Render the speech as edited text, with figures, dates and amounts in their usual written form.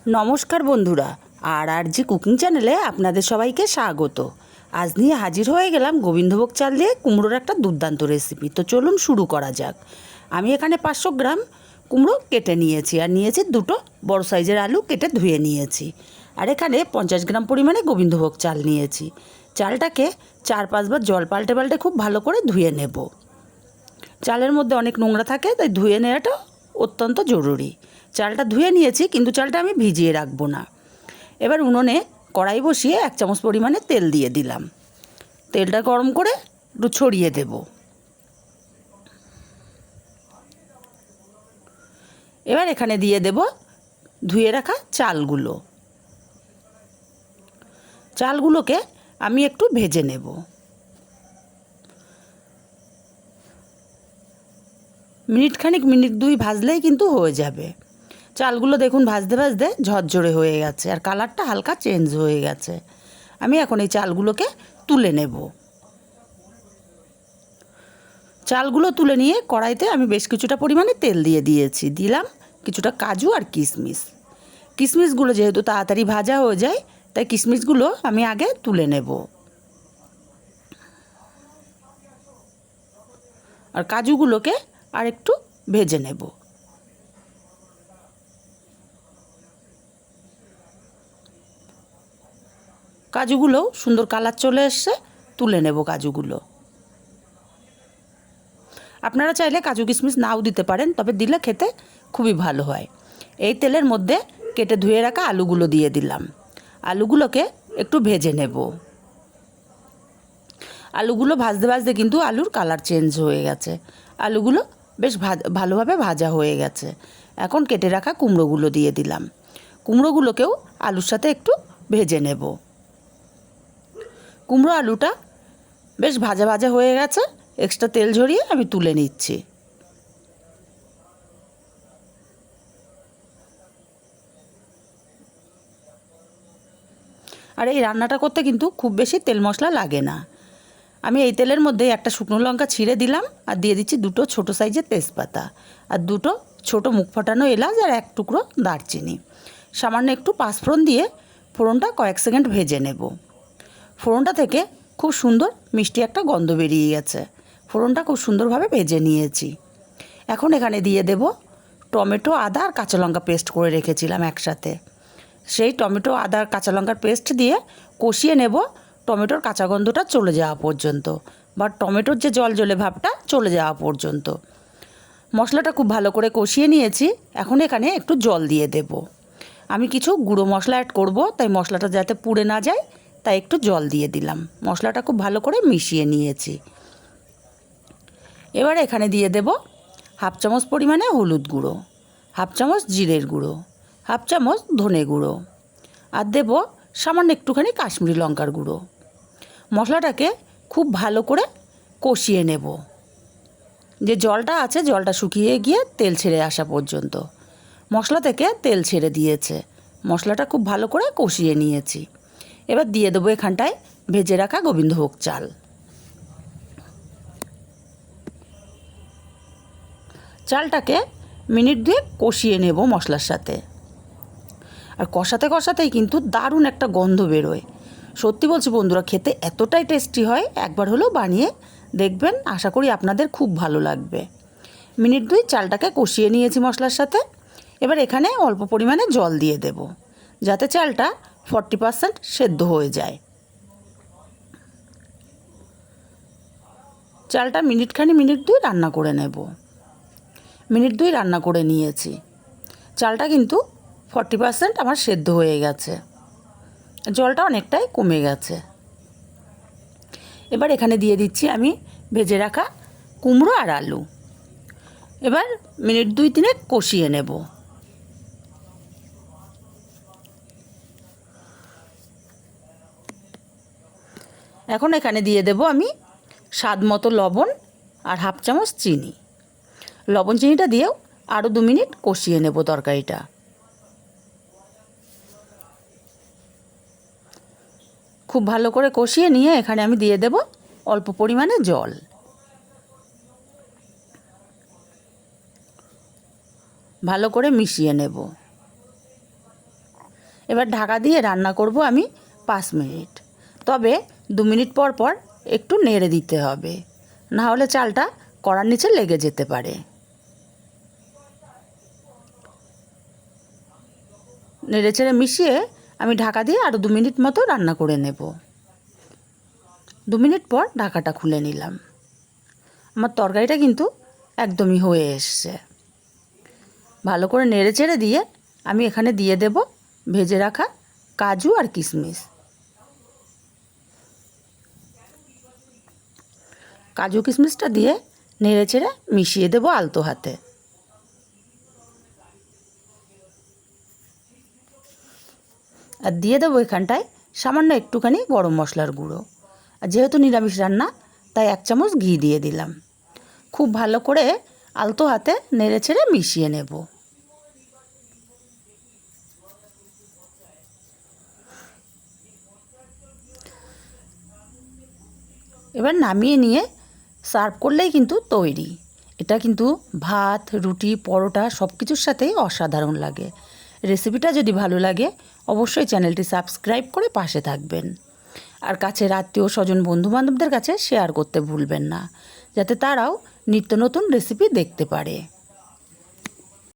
নমস্কার বন্ধুরা, আর জি কুকিং চ্যানেলে আপনাদের সবাইকে স্বাগত। আজ নিয়ে হাজির হয়ে গেলাম গোবিন্দভোগ চাল দিয়ে কুমড়োর একটা দুর্দান্ত রেসিপি। তো চলুন শুরু করা যাক। আমি এখানে 500 গ্রাম কুমড়ো কেটে নিয়েছি, আর নিয়েছি দুটো বড় সাইজের আলু কেটে ধুয়ে নিয়েছি, আর এখানে 50 গ্রাম পরিমাণে গোবিন্দভোগ চাল নিয়েছি। চালটাকে 4-5 বার জল পাল্টে পাল্টে খুব ভালো করে ধুয়ে নেব। চালের মধ্যে অনেক নোংরা থাকে, তাই ধুয়ে নেওয়াটা অত্যন্ত জরুরি। চালটা ধুয়ে নিয়েছি, কিন্তু চালটা আমি ভিজিয়ে রাখবো না। এবার উনুনে কড়াই বসিয়ে 1 চামচ পরিমাণে তেল দিয়ে দিলাম। তেলটা গরম করে একটু ছড়িয়ে দেব। এবার এখানে দিয়ে দেব ধুয়ে রাখা চালগুলো। চালগুলোকে আমি একটু ভেজে নেব। মিনিট 2 ভাজলেই কিন্তু হয়ে যাবে। চালগুলো দেখুন ভাজতে ভাজতে ঝরঝরে হয়ে গেছে, আর কালারটা হালকা চেঞ্জ হয়ে গেছে। আমি এখন এই চালগুলোকে তুলে নেব। চালগুলো তুলে নিয়ে কড়াইতে আমি বেশ কিছুটা পরিমাণে তেল দিয়ে দিয়েছি। দিলাম কিছুটা কাজু আর কিশমিশ। কিশমিশগুলো যেহেতু তাড়াতাড়ি ভাজা হয়ে যায়, তাই কিশমিশগুলো আমি আগে তুলে নেব। আর কাজুগুলোকে আর একটু ভেজে নেব। কাজুগুলোও সুন্দর কালার চলে এসছে, তুলে নেব কাজুগুলো। আপনারা চাইলে কাজু কিশমিশ নাও দিতে পারেন, তবে দিলে খেতে খুবই ভালো হয়। এই তেলের মধ্যে কেটে ধুয়ে রাখা আলুগুলো দিয়ে দিলাম। আলুগুলোকে একটু ভেজে নেব। আলুগুলো ভাজতে ভাজতে কিন্তু আলুর কালার চেঞ্জ হয়ে গেছে। আলুগুলো বেশ ভালোভাবে ভাজা হয়ে গেছে। এখন কেটে রাখা কুমড়োগুলো দিয়ে দিলাম। কুমড়োগুলোকেও আলুর সাথে একটু ভেজে নেব। কুমড়ো আলুটা বেশ ভাজা ভাজা হয়ে গেছে। এক্সট্রা তেল ঝরিয়ে আমি তুলে নিচ্ছি। আর এই রান্নাটা করতে কিন্তু খুব বেশি তেল মশলা লাগে না। আমি এই তেলের মধ্যে একটা শুকনো লঙ্কা ছিঁড়ে দিলাম, আর দিয়ে দিচ্ছি দুটো ছোটো সাইজের তেজপাতা, আর দুটো ছোটো মুখ ফাটানো এলাচ, আর 1 টুকরো দারচিনি। সামান্য একটু পাঁচফোড়ন দিয়ে ফোড়নটা কয়েক সেকেন্ড ভেজে নেব। ফোড়নটা থেকে খুব সুন্দর মিষ্টি একটা গন্ধ বেরিয়ে গেছে। ফোড়নটা খুব সুন্দরভাবে ভেজে নিয়েছি। এখন এখানে দিয়ে দেব টমেটো, আদা আর কাঁচা লঙ্কা পেস্ট করে রেখেছিলাম একসাথে। সেই টমেটো, আদা আর কাঁচা লঙ্কার পেস্ট দিয়ে কষিয়ে নেব টমেটোর কাঁচা গন্ধটা চলে যাওয়া পর্যন্ত, বা টমেটোর যে জল জলে ভাবটা চলে যাওয়া পর্যন্ত। মশলাটা খুব ভালো করে কষিয়ে নিয়েছি। এখন এখানে একটু জল দিয়ে দেব। আমি কিছু গুঁড়ো মশলা অ্যাড করব, তাই মশলাটা যাতে পুড়ে না যায়, তাই একটু জল দিয়ে দিলাম। মশলাটা খুব ভালো করে মিশিয়ে নিয়েছি। এবার এখানে দিয়ে দেব 1/2 চামচ পরিমাণে হলুদ গুঁড়ো, 1/2 চামচ জিরের গুঁড়ো, 1/2 চামচ ধনে গুঁড়ো, আর দেব সামান্য একটুখানি কাশ্মীরি লঙ্কার গুঁড়ো। মশলাটাকে খুব ভালো করে কষিয়ে নেব। যে জলটা আছে জলটা শুকিয়ে গিয়ে তেল ছেড়ে আসা পর্যন্ত। মশলা থেকে তেল ছেড়ে দিয়েছে। মশলাটা খুব ভালো করে কষিয়ে নিয়েছি। এবার দিয়ে দেবো এখানটায় ভেজে রাখা গোবিন্দভোগ চাল। চালটাকে মিনিট 2 কষিয়ে নেব মশলার সাথে। আর কষাতে কষাতেই কিন্তু দারুণ একটা গন্ধ বেরোয়। সত্যি বলছি বন্ধুরা, খেতে এতটাই টেস্টি হয়, একবার হলেও বানিয়ে দেখবেন। আশা করি আপনাদের খুব ভালো লাগবে। মিনিট 2 চালটাকে কষিয়ে নিয়েছি মশলার সাথে। এবার এখানে অল্প পরিমাণে জল দিয়ে দেব, যাতে চালটা 40% সেদ্ধ হয়ে যায়। চালটা মিনিট 2 রান্না করে নেব। মিনিট 2 রান্না করে নিয়েছি। চালটা কিন্তু 40% আমার সেদ্ধ হয়ে গেছে। জলটা অনেকটাই কমে গেছে। এবার এখানে দিয়ে দিচ্ছি আমি ভেজে রাখা কুমড়ো আর আলু। এবার মিনিট 2-3 কষিয়ে নেব। এখন এখানে দিয়ে দেব আমি স্বাদ মতো লবণ আর 1/2 চামচ চিনি। লবণ চিনিটা দিয়েও আরও 2 মিনিট কষিয়ে নেব তরকারিটা। খুব ভালো করে কষিয়ে নিয়ে এখানে আমি দিয়ে দেব অল্প পরিমাণে জল। ভালো করে মিশিয়ে নেব। এবার ঢাকা দিয়ে রান্না করব আমি 5 মিনিট। তবে 2 মিনিট পর পর একটু নেড়ে দিতে হবে, না হলে চালটা কড়ার নিচে লেগে যেতে পারে। নেড়ে চেড়ে মিশিয়ে আমি ঢাকা দিয়ে আরও 2 মিনিট মতো রান্না করে নেব। 2 মিনিট পর ঢাকাটা খুলে নিলাম। আমার তরকারিটা কিন্তু একদমই হয়ে এসছে। ভালো করে নেড়ে চেড়ে দিয়ে আমি এখানে দিয়ে দেব ভেজে রাখা কাজু আর কিশমিশ। কাজু কিশমিশটা দিয়ে নেড়ে চেড়ে মিশিয়ে দেব আলতো হাতে। আর দিয়ে দেবো এখানটায় সামান্য একটুখানি গরম মশলার গুঁড়ো। আর যেহেতু নিরামিষ রান্না তাই 1 চামচ ঘি দিয়ে দিলাম। খুব ভালো করে আলতো হাতে নেড়ে চেড়ে মিশিয়ে নেব। এবার নামিয়ে নিয়ে সার্ভ করলেই কিন্তু তৈরি। এটা কিন্তু ভাত, রুটি, পরোটা সব কিছুর সাথেই অসাধারণ লাগে। রেসিপিটা যদি ভালো লাগে অবশ্যই চ্যানেলটি সাবস্ক্রাইব করে পাশে থাকবেন। আর কাছের আত্মীয় স্বজন বন্ধুবান্ধবদের কাছে শেয়ার করতে ভুলবেন না, যাতে তারাও নিত্য নতুন রেসিপি দেখতে পারে।